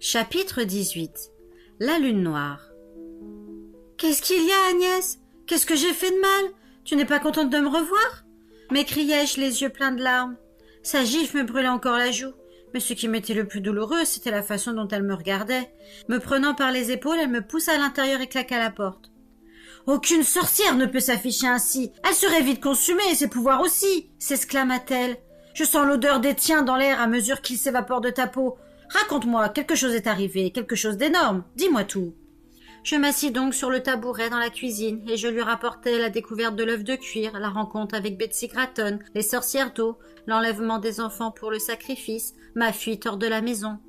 Chapitre 18. La lune noire. Qu'est-ce qu'il y a, Agnès? Qu'est-ce que j'ai fait de mal? Tu n'es pas contente de me revoir? M'écriai-je, les yeux pleins de larmes. Sa gifle me brûlait encore la joue, mais ce qui m'était le plus douloureux, c'était la façon dont elle me regardait. Me prenant par les épaules, elle me poussa à l'intérieur et claqua la porte. Aucune sorcière ne peut s'afficher ainsi. Elle serait vite consumée et ses pouvoirs aussi, s'exclama-t-elle. Je sens l'odeur des tiens dans l'air à mesure qu'il s'évapore de ta peau. Raconte-moi, quelque chose est arrivé, quelque chose d'énorme. Dis-moi tout. Je m'assis donc sur le tabouret dans la cuisine et je lui rapportai la découverte de l'œuf de cuir, la rencontre avec Betsy Gratton, les sorcières d'eau, l'enlèvement des enfants pour le sacrifice, ma fuite hors de la maison.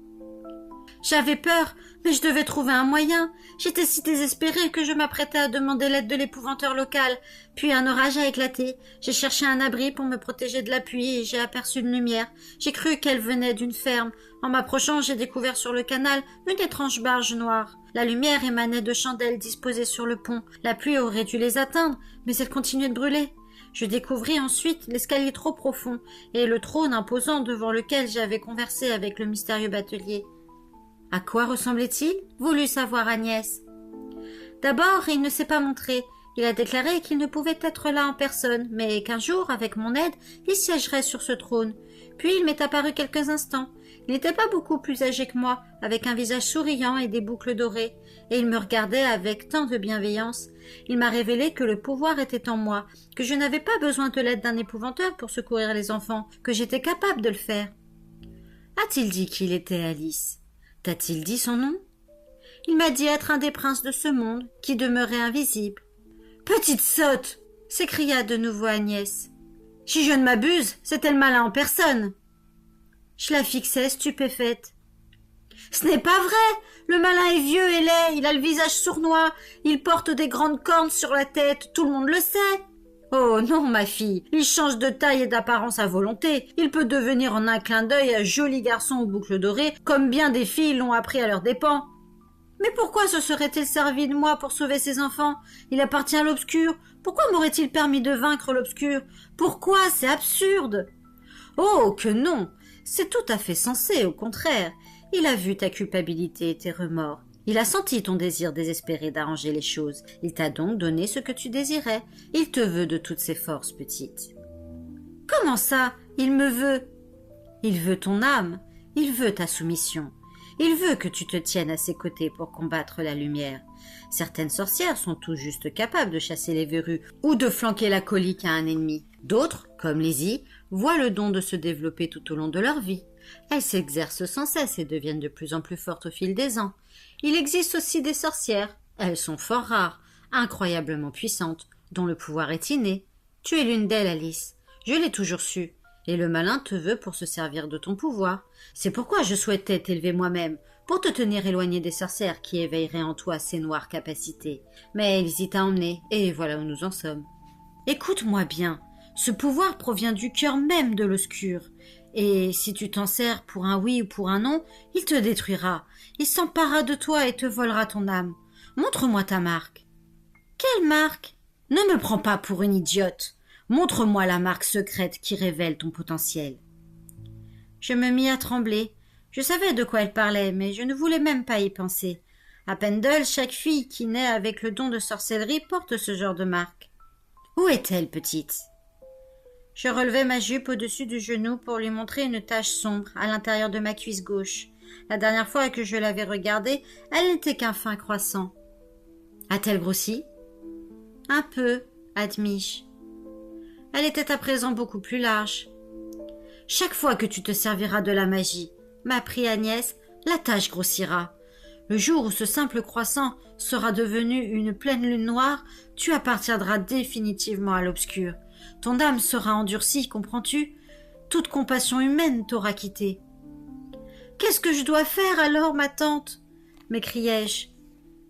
J'avais peur, mais je devais trouver un moyen. J'étais si désespérée que je m'apprêtais à demander l'aide de l'épouvanteur local. Puis un orage a éclaté. J'ai cherché un abri pour me protéger de la pluie et j'ai aperçu une lumière. J'ai cru qu'elle venait d'une ferme. En m'approchant, j'ai découvert sur le canal une étrange barge noire. La lumière émanait de chandelles disposées sur le pont. La pluie aurait dû les atteindre, mais elle continuait de brûler. Je découvris ensuite l'escalier trop profond et le trône imposant devant lequel j'avais conversé avec le mystérieux batelier. À quoi ressemblait-il? Voulut savoir Agnès. D'abord, il ne s'est pas montré. Il a déclaré qu'il ne pouvait être là en personne, mais qu'un jour, avec mon aide, il siégerait sur ce trône. Puis il m'est apparu quelques instants. Il n'était pas beaucoup plus âgé que moi, avec un visage souriant et des boucles dorées, et il me regardait avec tant de bienveillance. Il m'a révélé que le pouvoir était en moi, que je n'avais pas besoin de l'aide d'un épouvanteur pour secourir les enfants, que j'étais capable de le faire. A-t-il dit qu'il était Alice? T'a-t-il dit son nom? Il m'a dit être un des princes de ce monde, qui demeurait invisible. Petite sotte! S'écria de nouveau Agnès. Si je ne m'abuse, c'était le malin en personne. Je la fixais stupéfaite. Ce n'est pas vrai! Le malin est vieux et laid, il a le visage sournois, il porte des grandes cornes sur la tête, tout le monde le sait. Oh non, ma fille, il change de taille et d'apparence à volonté. Il peut devenir en un clin d'œil un joli garçon aux boucles dorées, comme bien des filles l'ont appris à leurs dépens. Mais pourquoi se serait-il servi de moi pour sauver ses enfants? Il appartient à l'obscur. Pourquoi m'aurait-il permis de vaincre l'obscur? Pourquoi? C'est absurde. Oh, que non! C'est tout à fait sensé, au contraire. Il a vu ta culpabilité et tes remords. Il a senti ton désir désespéré d'arranger les choses. Il t'a donc donné ce que tu désirais. Il te veut de toutes ses forces, petite. Comment ça? Il me veut? Il veut ton âme. Il veut ta soumission. Il veut que tu te tiennes à ses côtés pour combattre la lumière. Certaines sorcières sont tout juste capables de chasser les verrues ou de flanquer la colique à un ennemi. D'autres, comme Lizzie, voient le don de se développer tout au long de leur vie. Elles s'exercent sans cesse et deviennent de plus en plus fortes au fil des ans. Il existe aussi des sorcières. Elles sont fort rares, incroyablement puissantes, dont le pouvoir est inné. Tu es l'une d'elles, Alice. Je l'ai toujours su. Et le malin te veut pour se servir de ton pouvoir. C'est pourquoi je souhaitais t'élever moi-même, pour te tenir éloigné des sorcières qui éveilleraient en toi ces noires capacités. Mais Lizzie t'a emmené, et voilà où nous en sommes. Écoute-moi bien. Ce pouvoir provient du cœur même de l'obscur. Et si tu t'en sers pour un oui ou pour un non, il te détruira. Il s'emparera de toi et te volera ton âme. Montre-moi ta marque. Quelle marque? Ne me prends pas pour une idiote. Montre-moi la marque secrète qui révèle ton potentiel. Je me mis à trembler. Je savais de quoi elle parlait, mais je ne voulais même pas y penser. À Pendle, chaque fille qui naît avec le don de sorcellerie porte ce genre de marque. Où est-elle, petite? Je relevai ma jupe au-dessus du genou pour lui montrer une tache sombre à l'intérieur de ma cuisse gauche. La dernière fois que je l'avais regardée, elle n'était qu'un fin croissant. A-t-elle grossi? Un peu, admis-je. Elle était à présent beaucoup plus large. Chaque fois que tu te serviras de la magie, m'apprit Agnès, la tache grossira. Le jour où ce simple croissant sera devenu une pleine lune noire, tu appartiendras définitivement à l'obscur. Ton âme sera endurcie, comprends-tu? Toute compassion humaine t'aura quitté. Qu'est-ce que je dois faire alors, ma tante? M'écriai-je.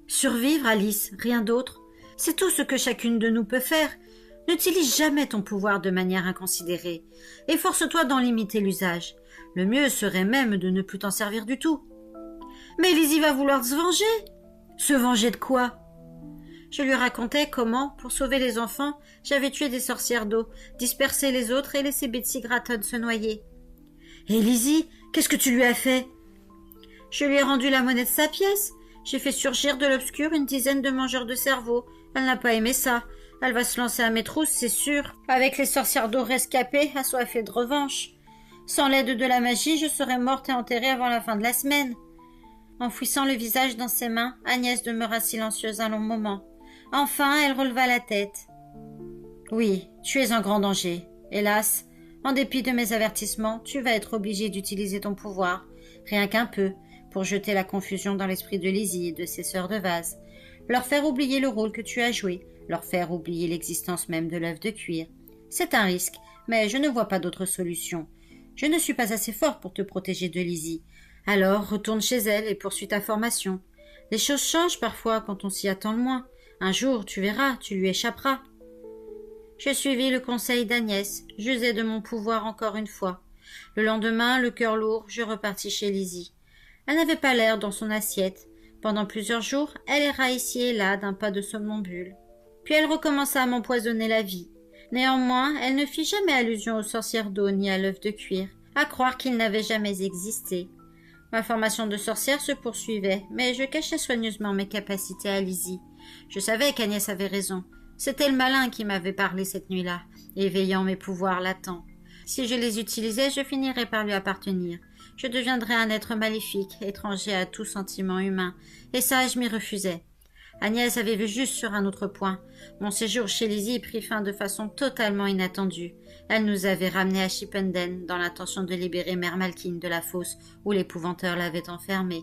Survivre, Alice, rien d'autre. C'est tout ce que chacune de nous peut faire. N'utilise jamais ton pouvoir de manière inconsidérée. Efforce-toi d'en limiter l'usage. Le mieux serait même de ne plus t'en servir du tout. Mais Lizzie va vouloir se venger. Se venger de quoi? Je lui racontais comment, pour sauver les enfants, j'avais tué des sorcières d'eau, dispersé les autres et laissé Betsy Gratton se noyer. « Et Lizzie, qu'est-ce que tu lui as fait ?» Je lui ai rendu la monnaie de sa pièce. J'ai fait surgir de l'obscur une dizaine de mangeurs de cerveau. Elle n'a pas aimé ça. Elle va se lancer à mes trousses, c'est sûr, avec les sorcières d'eau rescapées, assoiffées de revanche. Sans l'aide de la magie, je serais morte et enterrée avant la fin de la semaine. Enfouissant le visage dans ses mains, Agnès demeura silencieuse un long moment. Enfin, elle releva la tête. « Oui, tu es en grand danger. Hélas, en dépit de mes avertissements, tu vas être obligée d'utiliser ton pouvoir, rien qu'un peu, pour jeter la confusion dans l'esprit de Lizzie et de ses sœurs de vase, leur faire oublier le rôle que tu as joué, leur faire oublier l'existence même de l'œuf de cuir. C'est un risque, mais je ne vois pas d'autre solution. Je ne suis pas assez fort pour te protéger de Lizzie. Alors retourne chez elle et poursuis ta formation. Les choses changent parfois quand on s'y attend le moins. Un jour, tu verras, tu lui échapperas. » Je suivis le conseil d'Agnès, j'usai de mon pouvoir encore une fois. Le lendemain, le cœur lourd, je repartis chez Lizzie. Elle n'avait pas l'air dans son assiette. Pendant plusieurs jours, elle erra ici et là d'un pas de somnambule. Puis elle recommença à m'empoisonner la vie. Néanmoins, elle ne fit jamais allusion aux sorcières d'eau ni à l'œuf de cuir, à croire qu'il n'avait jamais existé. Ma formation de sorcière se poursuivait, mais je cachais soigneusement mes capacités à Lizzie. Je savais qu'Agnès avait raison. C'était le malin qui m'avait parlé cette nuit-là, éveillant mes pouvoirs latents. Si je les utilisais, je finirais par lui appartenir. Je deviendrais un être maléfique, étranger à tout sentiment humain, et ça, je m'y refusais. Agnès avait vu juste sur un autre point. Mon séjour chez Lizzie prit fin de façon totalement inattendue. Elle nous avait ramenés à Chipenden dans l'intention de libérer Mère Malkine de la fosse où l'épouvanteur l'avait enfermée.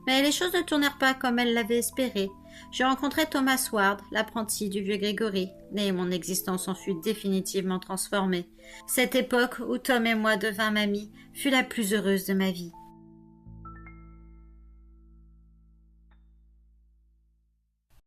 Mais les choses ne tournèrent pas comme elle l'avait espéré. Je rencontrai Thomas Ward, l'apprenti du vieux Grégory, et mon existence en fut définitivement transformée. Cette époque où Tom et moi devînmes amis fut la plus heureuse de ma vie.